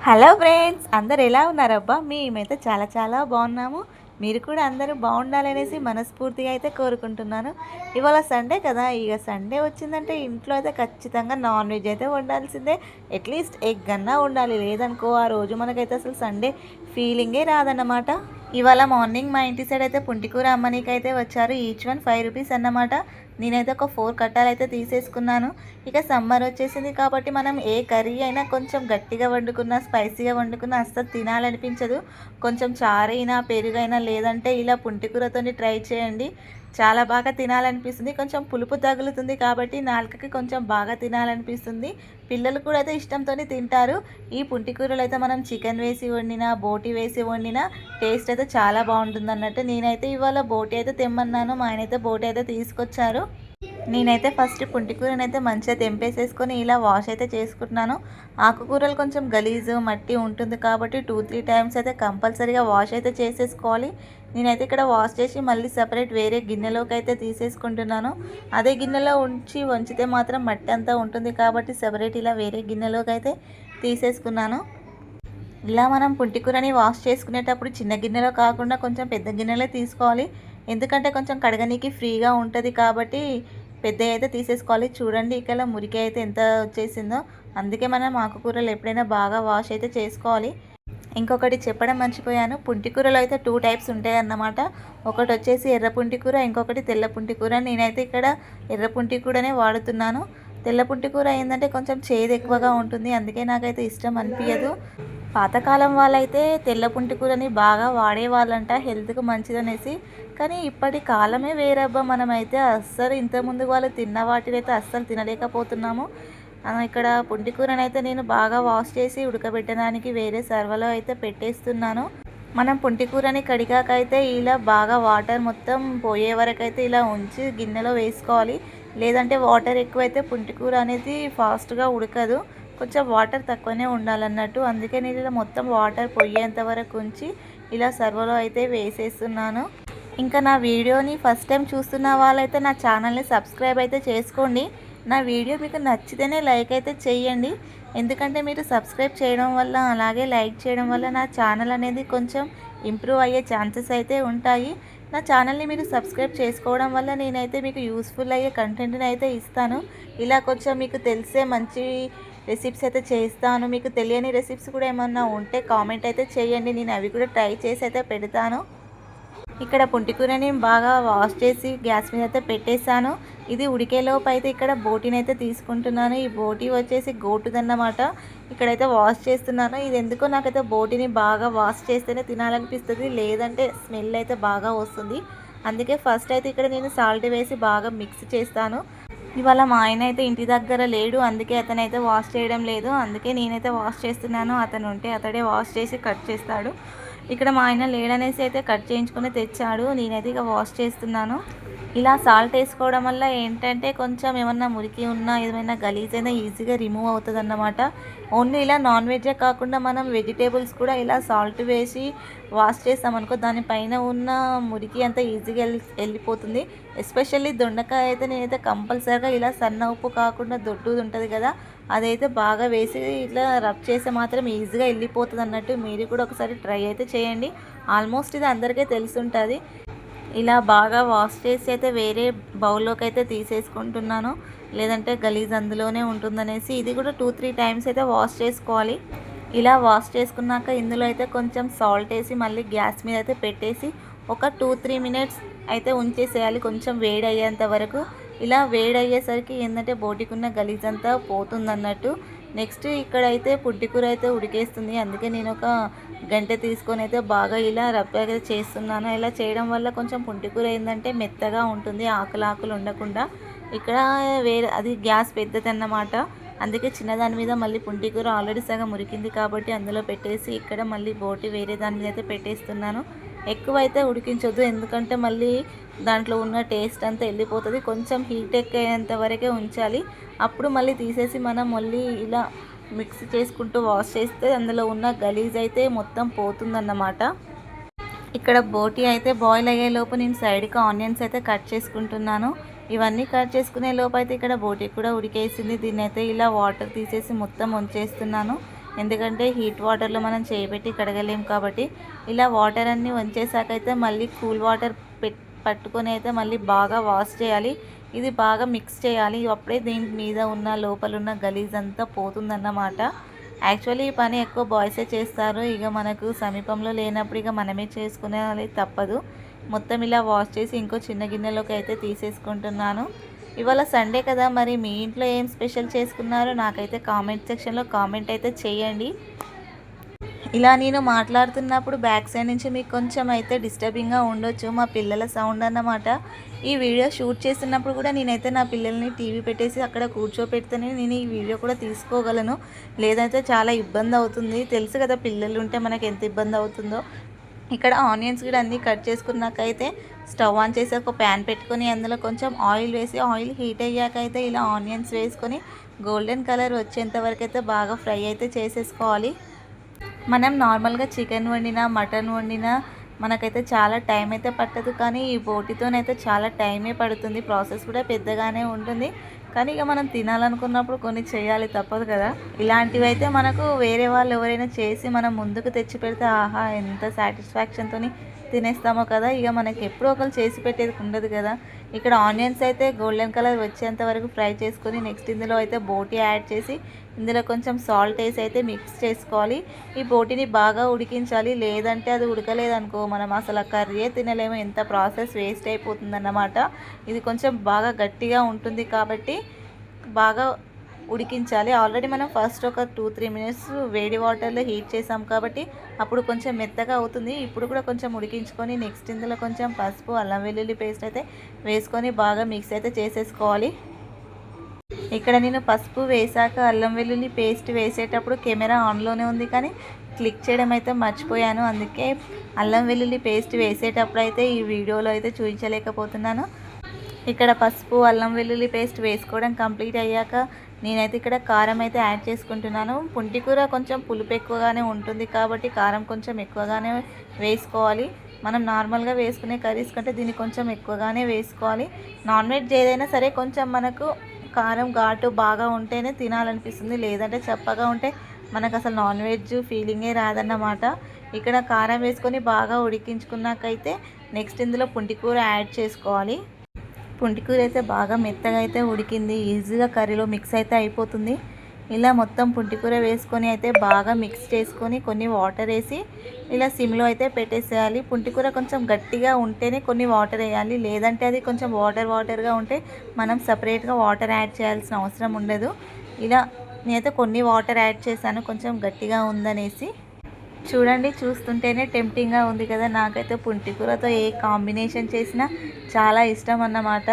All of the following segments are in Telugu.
హలో ఫ్రెండ్స్, అందరు ఎలా ఉన్నారబ్బా? మేమైతే చాలా చాలా బాగున్నాము. మీరు కూడా అందరూ బాగుండాలనేసి మనస్ఫూర్తిగా అయితే కోరుకుంటున్నాను. ఇవాళ సండే కదా, ఇక సండే వచ్చిందంటే ఇంట్లో అయితే ఖచ్చితంగా నాన్ వెజ్ అయితే వండాల్సిందే. అట్లీస్ట్ ఎగ్ అన్నా ఉండాలి, లేదనుకో ఆ రోజు మనకైతే అసలు సండే ఫీలింగే రాదన్నమాట. ఇవాళ మార్నింగ్ మా ఇంటి సైడ్ అయితే పుంటికూర అమ్మనీకైతే వచ్చారు. ఈచ్ వన్ 5 రూపీస్ అన్నమాట. నేనైతే ఒక 4 కట్టాలు అయితే తీసేసుకున్నాను. ఇక సమ్మర్ వచ్చేసింది కాబట్టి మనం ఏ కర్రీ అయినా కొంచెం గట్టిగా వండుకున్నా, స్పైసీగా వండుకున్నా అస్సలు తినాలనిపించదు. కొంచెం చారైనా, పెరుగైనా, లేదంటే ఇలా పుంటికూరతోని ట్రై చేయండి. చాలా బాగా తినాలనిపిస్తుంది. కొంచెం పులుపు తగులుతుంది కాబట్టి నాలుకకి కొంచెం బాగా తినాలనిపిస్తుంది. పిల్లలు కూడా అయితే ఇష్టంతోనే తింటారు. ఈ పుంటికూరలు అయితే మనం చికెన్ వేసి వండినా, బోటి వేసి వండినా టేస్ట్ అయితే చాలా బాగుంటుంది అన్నట్టు. నేనైతే ఇవాళ బోటి అయితే తెమ్మన్నాను, మా ఆయన అయితే బోటి అయితే తీసుకొచ్చారు. నేనైతే ఫస్ట్ పుంటికూరనైతే మంచిగా తెంపేసేసుకొని ఇలా వాష్ అయితే చేసుకుంటున్నాను. ఆకుకూరలు కొంచెం గలీజు మట్టి ఉంటుంది కాబట్టి 2-3 టైమ్స్ అయితే కంపల్సరీగా వాష్ అయితే చేసేసుకోవాలి. నేనైతే ఇక్కడ వాష్ చేసి మళ్ళీ సపరేట్ వేరే గిన్నెలోకి అయితే తీసేసుకుంటున్నాను. అదే గిన్నెలో వంచితే మాత్రం మట్టి అంతా ఉంటుంది కాబట్టి సపరేట్ ఇలా వేరే గిన్నెలోకి అయితే తీసేసుకున్నాను. ఇలా మనం పుంటికూరని వాష్ చేసుకునేటప్పుడు చిన్న గిన్నెలో కాకుండా కొంచెం పెద్ద గిన్నెలో తీసుకోవాలి. ఎందుకంటే కొంచెం కడగనీకి ఫ్రీగా ఉంటుంది కాబట్టి పెద్ద అయితే తీసేసుకోవాలి. చూడండి ఇక్కడ మురికి అయితే ఎంత వచ్చేసిందో. అందుకే మనం ఆకుకూరలు ఎప్పుడైనా బాగా వాష్ అయితే చేసుకోవాలి. ఇంకొకటి చెప్పడం మర్చిపోయాను, పుంటికూరలో అయితే 2 టైప్స్ ఉంటాయి అన్నమాట. ఒకటి వచ్చేసి ఎర్ర పుంటికూర, ఇంకొకటి తెల్ల పుంటికూర. నేనైతే ఇక్కడ ఎర్ర పుంటికూరనే వాడుతున్నాను. తెల్ల పుంటికూర ఏంటంటే కొంచెం చేదు ఎక్కువగా ఉంటుంది, అందుకే నాకైతే ఇష్టం అనిపించదు. పాతకాలం వాళ్ళైతే తెల్ల పుంటికూరని బాగా వాడేవాళ్ళంట, హెల్త్కి మంచిదనేసి. కానీ ఇప్పటి కాలమే వేరబ్బా. మనమైతే అస్సలు ఇంతకుముందు వాళ్ళు తిన్న వాటినైతే అస్సలు తినలేకపోతున్నాము. ఇక్కడ పుంటికూరనైతే నేను బాగా వాష్ చేసి ఉడకబెట్టడానికి వేరే సర్వలో అయితే పెట్టేస్తున్నాను. మనం పుంటికూరని కడిగాకైతే ఇలా బాగా వాటర్ మొత్తం పోయే వరకు అయితే ఇలా ఉంచి గిన్నెలో వేసుకోవాలి. లేదంటే వాటర్ ఎక్కువైతే పుంటికూర అనేది ఫాస్ట్గా ఉడకదు. కొంచెం వాటర్ తక్కువనే ఉండాలన్నట్టు. అందుకే నేను ఇలా మొత్తం వాటర్ పోయేంత వరకు ఉంచి ఇలా సర్వలో అయితే వేసేస్తున్నాను. ఇంకా నా వీడియోని ఫస్ట్ టైం చూస్తున్న వాళ్ళైతే నా ఛానల్ని సబ్స్క్రైబ్ అయితే చేసుకోండి. నా వీడియో మీకు నచ్చితేనే లైక్ అయితే చేయండి. ఎందుకంటే మీరు సబ్స్క్రైబ్ చేయడం వల్ల, అలాగే లైక్ చేయడం వల్ల నా ఛానల్ అనేది కొంచెం ఇంప్రూవ్ అయ్యే ఛాన్సెస్ అయితే ఉంటాయి. నా ఛానల్ని మీరు సబ్స్క్రైబ్ చేసుకోవడం వల్ల నేనైతే మీకు యూస్ఫుల్ అయ్యే కంటెంట్ని అయితే ఇస్తాను. ఇలా కొంచెం మీకు తెలిసే మంచి రెసిపీస్ అయితే చేస్తాను. మీకు తెలియని రెసిపీస్ కూడా ఏమన్నా ఉంటే కామెంట్ అయితే చేయండి, నేను అవి కూడా ట్రై చేసి అయితే పెడతాను. ఇక్కడ పుంటికూరని బాగా వాష్ చేసి గ్యాస్ మీద అయితే పెట్టేశాను. ఇది ఉడికేలోపు అయితే ఇక్కడ బోటీని అయితే తీసుకుంటున్నాను. ఈ బోటీ వచ్చేసి గోటుదన్నమాట. ఇక్కడైతే వాష్ చేస్తున్నాను. ఇది ఎందుకో నాకైతే బోటీని బాగా వాష్ చేస్తేనే తినాలనిపిస్తుంది, లేదంటే స్మెల్ అయితే బాగా వస్తుంది. అందుకే ఫస్ట్ అయితే ఇక్కడ నేను సాల్ట్ వేసి బాగా మిక్స్ చేస్తాను. ఇవాళ మా ఆయన అయితే ఇంటి దగ్గర లేడు, అందుకే అతనైతే వాష్ చేయడం లేదు. అందుకే నేనైతే వాష్ చేస్తున్నాను. అతను ఉంటే అతడే వాష్ చేసి కట్ చేస్తాడు. ఇక్కడ మా ఆయన లేడనేసి అయితే కట్ చేయించుకొని తెచ్చాడు. నేనైతే ఇక వాష్ చేస్తున్నాను. ఇలా సాల్ట్ వేసుకోవడం వల్ల ఏంటంటే కొంచెం ఏమన్నా మురికి ఉన్నా, ఏమైనా గలీజ్ అయినా ఈజీగా రిమూవ్ అవుతుంది అన్నమాట. ఓన్లీ ఇలా నాన్ వెజ్జే కాకుండా మనం వెజిటేబుల్స్ కూడా ఇలా సాల్ట్ వేసి వాష్ చేస్తామనుకో దానిపైన ఉన్న మురికి అంతా ఈజీగా వెళ్ళిపోతుంది. ఎస్పెషల్లీ దొండకాయ అయితే నేనైతే కంపల్సరీగా ఇలా సన్న ఉప్పు కాకుండా దొడ్డుది ఉంటుంది కదా, అదైతే బాగా వేసి ఇట్లా రబ్ చేస్తే మాత్రం ఈజీగా వెళ్ళిపోతుంది అన్నట్టు. మీరు కూడా ఒకసారి ట్రై అయితే చేయండి. ఆల్మోస్ట్ ఇది అందరికీ తెలుసుంటుంది. ఇలా బాగా వాష్ చేసి అయితే వేరే బౌల్లోకి అయితే తీసేసుకుంటున్నాను, లేదంటే గలీజ్ అందులోనే ఉంటుందనేసి. ఇది కూడా 2-3 టైమ్స్ అయితే వాష్ చేసుకోవాలి. ఇలా వాష్ చేసుకున్నాక ఇందులో అయితే కొంచెం సాల్ట్ వేసి మళ్ళీ గ్యాస్ మీద అయితే పెట్టేసి ఒక 2-3 మినిట్స్ అయితే ఉంచేసేయాలి, కొంచెం వేడి అయ్యేంత వరకు. ఇలా వేడి అయ్యేసరికి ఏంటంటే బోటికున్న గలీజ్ అంతా పోతుందన్నట్టు. నెక్స్ట్ ఇక్కడైతే పుంటికూర అయితే ఉడికేస్తుంది, అందుకే నేను ఒక గంటె తీసుకొని అయితే బాగా ఇలా రబ్బగా చేస్తున్నాను. ఇలా చేయడం వల్ల కొంచెం పుంటికూర ఏంటంటే మెత్తగా ఉంటుంది, ఆకులు ఉండకుండా. ఇక్కడ వేరే అది గ్యాస్ పెద్దది అన్నమాట, అందుకే చిన్నదాని మీద మళ్ళీ పుంటికూర ఆల్రెడీ సగం ఉడికింది కాబట్టి అందులో పెట్టేసి ఇక్కడ మళ్ళీ బోటి వేరే దాని మీద అయితే పెట్టేస్తున్నాను. ఎక్కువైతే ఉడికించొద్దు, ఎందుకంటే మళ్ళీ దాంట్లో ఉన్న టేస్ట్ అంతా వెళ్ళిపోతుంది. కొంచెం హీట్ ఎక్కేంత వరకే ఉంచాలి. అప్పుడు మళ్ళీ తీసేసి మనం మళ్ళీ ఇలా మిక్స్ చేసుకుంటూ వాష్ చేస్తే అందులో ఉన్న గలీజ్ అయితే మొత్తం పోతుందన్నమాట. ఇక్కడ బోటి అయితే బాయిల్ అయ్యే లోపు నేను సైడ్కి ఆనియన్స్ అయితే కట్ చేసుకుంటున్నాను. ఇవన్నీ కట్ చేసుకునే లోపు అయితే ఇక్కడ బోటి కూడా ఉడికేసింది. దీన్ని అయితే ఇలా వాటర్ తీసేసి మొత్తం ఉంచేస్తున్నాను. ఎందుకంటే హీట్ వాటర్లో మనం చేయబెట్టి కడగలేం కాబట్టి ఇలా వాటర్ అన్నీ వంచేసాక అయితే మళ్ళీ కూల్ వాటర్ పట్టుకొని అయితే మళ్ళీ బాగా వాష్ చేయాలి. ఇది బాగా మిక్స్ చేయాలి. అప్పుడే దీని మీద ఉన్న లోపల ఉన్న గలీజ్ అంతా పోతుందన్నమాట. యాక్చువల్లీ ఈ పని ఎక్కువ బాయ్సే చేస్తారు. ఇక మనకు సమీపంలో లేనప్పుడు ఇక మనమే చేసుకునేది తప్పదు. మొత్తం ఇలా వాష్ చేసి ఇంకో చిన్న గిన్నెలోకి అయితే తీసేసుకుంటున్నాను. ఇవాళ సండే కదా, మరి మీ ఇంట్లో ఏం స్పెషల్ చేసుకున్నారో నాకైతే కామెంట్ సెక్షన్లో కామెంట్ అయితే చేయండి. ఇలా నేను మాట్లాడుతున్నప్పుడు బ్యాక్ సైడ్ నుంచి మీకు కొంచెం అయితే డిస్టర్బింగ్గా ఉండొచ్చు, మా పిల్లల సౌండ్ అన్నమాట. ఈ వీడియో షూట్ చేస్తున్నప్పుడు కూడా నేనైతే నా పిల్లల్ని టీవీ పెట్టేసి అక్కడ కూర్చోపెడితేనే నేను ఈ వీడియో కూడా తీసుకోగలను, లేదంటే చాలా ఇబ్బంది అవుతుంది. తెలుసు కదా పిల్లలు ఉంటే మనకి ఎంత ఇబ్బంది అవుతుందో. ఇక్కడ ఆనియన్స్ కూడా అన్నీ కట్ చేసుకున్నాకైతే స్టవ్ ఆన్ చేసి ఒక ప్యాన్ పెట్టుకొని అందులో కొంచెం ఆయిల్ వేసి ఆయిల్ హీట్ అయ్యాక అయితే ఇలా ఆనియన్స్ వేసుకొని గోల్డెన్ కలర్ వచ్చేంత వరకు అయితే బాగా ఫ్రై అయితే చేసేసుకోవాలి. మనం నార్మల్గా చికెన్ వండినా మటన్ వండినా మనకైతే చాలా టైం అయితే పట్టదు, కానీ ఈ బోటితోనైతే చాలా టైమే పడుతుంది. ప్రాసెస్ కూడా పెద్దగానే ఉంటుంది, కానీ ఇక మనం తినాలనుకున్నప్పుడు కొన్ని చేయాలి, తప్పదు కదా. ఇలాంటివి అయితే మనకు వేరే వాళ్ళు ఎవరైనా చేసి మనం ముందుకు తెచ్చి పెడితే ఆహా ఎంత సాటిస్ఫాక్షన్తో తినేస్తామో కదా. ఇక మనకి ఎప్పుడో ఒకరు చేసి పెట్టేది ఉండదు కదా. ఇక్కడ ఆనియన్స్ అయితే గోల్డెన్ కలర్ వచ్చేంత వరకు ఫ్రై చేసుకొని నెక్స్ట్ ఇందులో అయితే బోటి యాడ్ చేసి ఇందులో కొంచెం సాల్ట్ వేసి అయితే మిక్స్ చేసుకోవాలి. ఈ బోటిని బాగా ఉడికించాలి, లేదంటే అది ఉడకలేదనుకో మనం అసలు ఆ కర్రీయే తినలేము, ఎంత ప్రాసెస్ వేస్ట్ అయిపోతుందన్నమాట. ఇది కొంచెం బాగా గట్టిగా ఉంటుంది కాబట్టి బాగా ఉడికించాలి. ఆల్రెడీ మనం ఫస్ట్ ఒక 2-3 మినిట్స్ వేడి వాటర్లో హీట్ చేసాం కాబట్టి అప్పుడు కొంచెం మెత్తగా అవుతుంది. ఇప్పుడు కూడా కొంచెం ఉడికించుకొని నెక్స్ట్ ఇందులో కొంచెం పసుపు అల్లం వెల్లుల్లి పేస్ట్ అయితే వేసుకొని బాగా మిక్స్ అయితే చేసేసుకోవాలి. ఇక్కడ నేను పసుపు వేసాక అల్లం వెల్లుల్లి పేస్ట్ వేసేటప్పుడు కెమెరా ఆన్లోనే ఉంది, కానీ క్లిక్ చేయడం అయితే మర్చిపోయాను. అందుకే అల్లం వెల్లుల్లి పేస్ట్ వేసేటప్పుడు అయితే ఈ వీడియోలో అయితే చూపించలేకపోతున్నాను. ఇక్కడ పసుపు అల్లం వెల్లుల్లి పేస్ట్ వేసుకోవడం కంప్లీట్ అయ్యాక నేనైతే ఇక్కడ కారం అయితే యాడ్ చేసుకుంటున్నాను. పుంటికూర కొంచెం పులుపు ఎక్కువగానే ఉంటుంది కాబట్టి కారం కొంచెం ఎక్కువగానే వేసుకోవాలి. మనం నార్మల్గా వేసుకునే కర్రీస్ కంటే దీన్ని కొంచెం ఎక్కువగానే వేసుకోవాలి. నాన్ వెజ్ ఏదైనా సరే కొంచెం మనకు కారం ఘాటు బాగా ఉంటేనే తినాలనిపిస్తుంది, లేదంటే చప్పగా ఉంటే మనకు అసలు నాన్ వెజ్ ఫీలింగే రాదన్నమాట. ఇక్కడ కారం వేసుకొని బాగా ఉడికించుకున్నాకైతే నెక్స్ట్ ఇందులో పుంటికూర యాడ్ చేసుకోవాలి. పుంటికూర అయితే బాగా మెత్తగా అయితే ఉడికింది, ఈజీగా కర్రీలో మిక్స్ అయితే అయిపోతుంది. ఇలా మొత్తం పుంటికూర వేసుకొని అయితే బాగా మిక్స్ చేసుకొని కొన్ని వాటర్ వేసి ఇలా సిమ్లో అయితే పెట్టేసేయాలి. పుంటికూర కొంచెం గట్టిగా ఉంటేనే కొన్ని వాటర్ వేయాలి, లేదంటే అది కొంచెం వాటర్గా ఉంటే మనం సపరేట్గా వాటర్ యాడ్ చేయాల్సిన అవసరం ఉండదు. ఇలా నేనైతే కొన్ని వాటర్ యాడ్ చేశాను కొంచెం గట్టిగా ఉందనేసి. చూడండి, చూస్తుంటేనే టెంప్టింగ్గా ఉంది కదా. నాకైతే పుంటికూరతో ఏ కాంబినేషన్ చేసినా చాలా ఇష్టం అన్నమాట.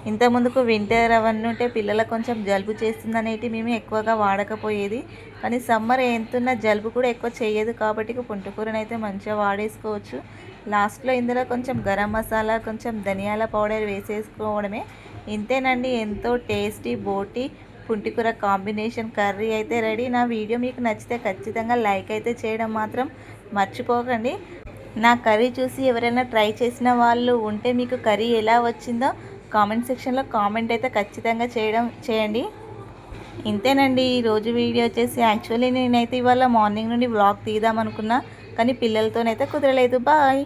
ఇంతకుముందుకు వింటర్ అవన్నీ ఉంటే పిల్లలకు కొంచెం జలుబు చేస్తుందనేటి మేము ఎక్కువగా వాడకపోయేది, కానీ సమ్మర్ ఎంతున్న జలుబు కూడా ఎక్కువ చేయదు కాబట్టి పుంటికూరని అయితే మంచిగా వాడేసుకోవచ్చు. లాస్ట్లో ఇందులో కొంచెం గరం మసాలా కొంచెం ధనియాల పౌడర్ వేసేసుకోవడమే. ఇంతేనండి, ఎంతో టేస్టీ బోటి పుంటికూర కాంబినేషన్ కర్రీ అయితే రెడీ. నా వీడియో మీకు నచ్చితే ఖచ్చితంగా లైక్ అయితే చేయడం మాత్రం మర్చిపోకండి. నా కర్రీ చూసి ఎవరైనా ట్రై చేసిన వాళ్ళు ఉంటే మీకు కర్రీ ఎలా వచ్చిందో కామెంట్ సెక్షన్లో కామెంట్ అయితే ఖచ్చితంగా చేయండి. ఇంతేనండి ఈరోజు వీడియో వచ్చేసి. యాక్చువల్లీ నేనైతే ఇవాళ మార్నింగ్ నుండి వ్లాగ్ తీద్దాం అనుకున్నా, కానీ పిల్లలతోనైతే కుదరలేదు. బాయ్.